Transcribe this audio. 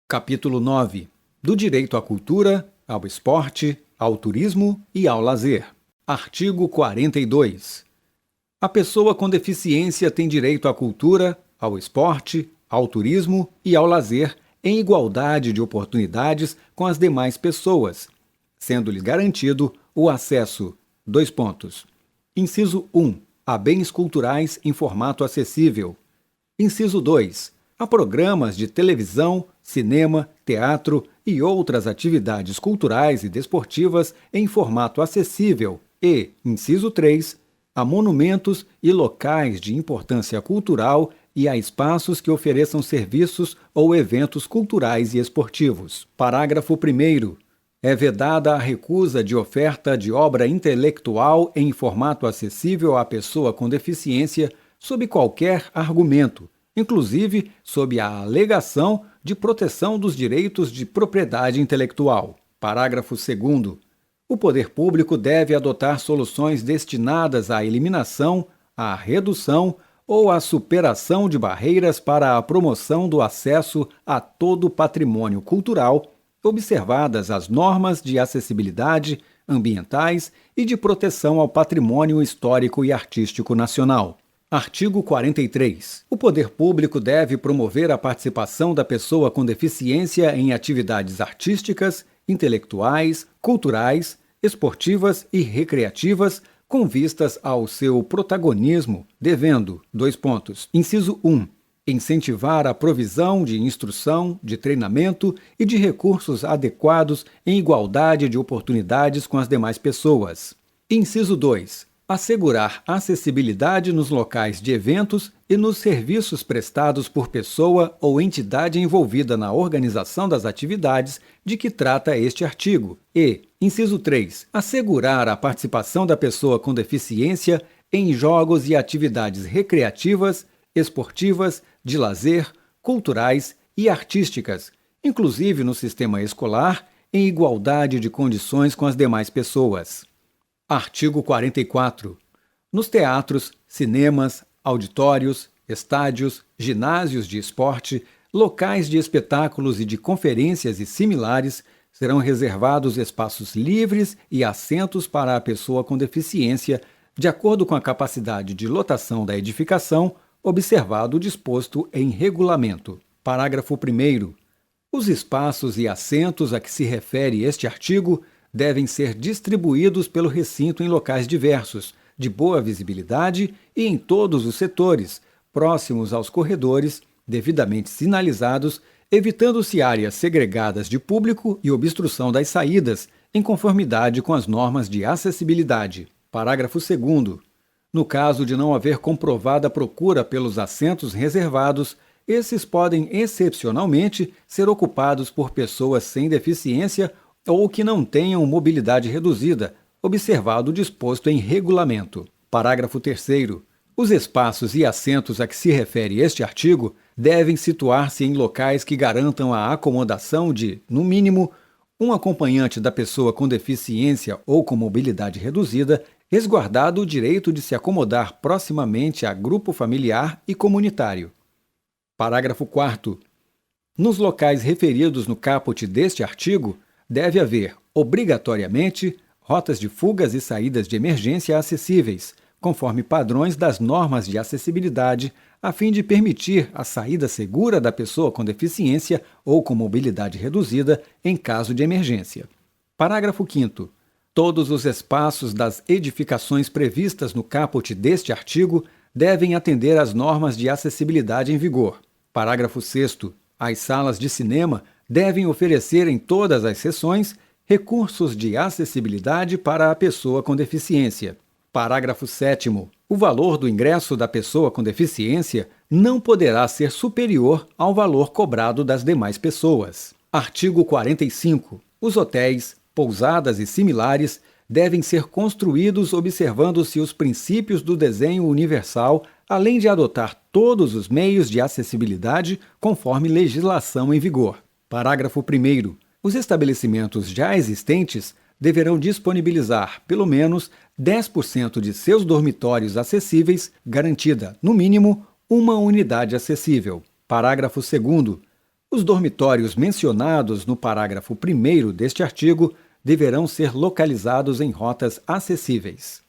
Capítulo 9. Do direito à cultura, ao esporte, ao turismo e ao lazer. Artigo 42. A pessoa com deficiência tem direito à cultura, ao esporte, ao turismo e ao lazer em igualdade de oportunidades com as demais pessoas, sendo-lhe garantido o acesso: Inciso 1. A bens culturais em formato acessível. Inciso 2. A programas de televisão, cinema, teatro e outras atividades culturais e desportivas em formato acessível e, inciso 3, a monumentos e locais de importância cultural e a espaços que ofereçam serviços ou eventos culturais e esportivos. Parágrafo 1º. É vedada a recusa de oferta de obra intelectual em formato acessível à pessoa com deficiência sob qualquer argumento, inclusive sob a alegação de proteção dos direitos de propriedade intelectual. Parágrafo 2º. O poder público deve adotar soluções destinadas à eliminação, à redução ou à superação de barreiras para a promoção do acesso a todo o patrimônio cultural, observadas as normas de acessibilidade, ambientais e de proteção ao patrimônio histórico e artístico nacional. Artigo 43. O poder público deve promover a participação da pessoa com deficiência em atividades artísticas, intelectuais, culturais, esportivas e recreativas com vistas ao seu protagonismo, devendo: Inciso 1. Incentivar a provisão de instrução, de treinamento e de recursos adequados em igualdade de oportunidades com as demais pessoas. Inciso 2. Assegurar acessibilidade nos locais de eventos e nos serviços prestados por pessoa ou entidade envolvida na organização das atividades de que trata este artigo. E, inciso 3, assegurar a participação da pessoa com deficiência em jogos e atividades recreativas, esportivas, de lazer, culturais e artísticas, inclusive no sistema escolar, em igualdade de condições com as demais pessoas. Artigo 44. Nos teatros, cinemas, auditórios, estádios, ginásios de esporte, locais de espetáculos e de conferências e similares, serão reservados espaços livres e assentos para a pessoa com deficiência, de acordo com a capacidade de lotação da edificação, observado o disposto em regulamento. Parágrafo 1º. Os espaços e assentos a que se refere este artigo devem ser distribuídos pelo recinto em locais diversos, de boa visibilidade e em todos os setores, próximos aos corredores, devidamente sinalizados, evitando-se áreas segregadas de público e obstrução das saídas, em conformidade com as normas de acessibilidade. Parágrafo 2º. No caso de não haver comprovada procura pelos assentos reservados, esses podem excepcionalmente ser ocupados por pessoas sem deficiência ou que não tenham mobilidade reduzida, observado o disposto em regulamento. Parágrafo 3º. Os espaços e assentos a que se refere este artigo devem situar-se em locais que garantam a acomodação de, no mínimo, um acompanhante da pessoa com deficiência ou com mobilidade reduzida, resguardado o direito de se acomodar proximamente a grupo familiar e comunitário. Parágrafo 4º. Nos locais referidos no caput deste artigo, deve haver, obrigatoriamente, rotas de fugas e saídas de emergência acessíveis, conforme padrões das normas de acessibilidade, a fim de permitir a saída segura da pessoa com deficiência ou com mobilidade reduzida em caso de emergência. Parágrafo 5º. Todos os espaços das edificações previstas no caput deste artigo devem atender às normas de acessibilidade em vigor. Parágrafo 6º. As salas de cinema devem oferecer em todas as sessões recursos de acessibilidade para a pessoa com deficiência. Parágrafo 7º. O valor do ingresso da pessoa com deficiência não poderá ser superior ao valor cobrado das demais pessoas. Artigo 45. Os hotéis, pousadas e similares devem ser construídos observando-se os princípios do desenho universal, além de adotar todos os meios de acessibilidade conforme legislação em vigor. Parágrafo 1º. Os estabelecimentos já existentes deverão disponibilizar, pelo menos, 10% de seus dormitórios acessíveis, garantida, no mínimo, uma unidade acessível. Parágrafo 2º. Os dormitórios mencionados no parágrafo 1º deste artigo deverão ser localizados em rotas acessíveis.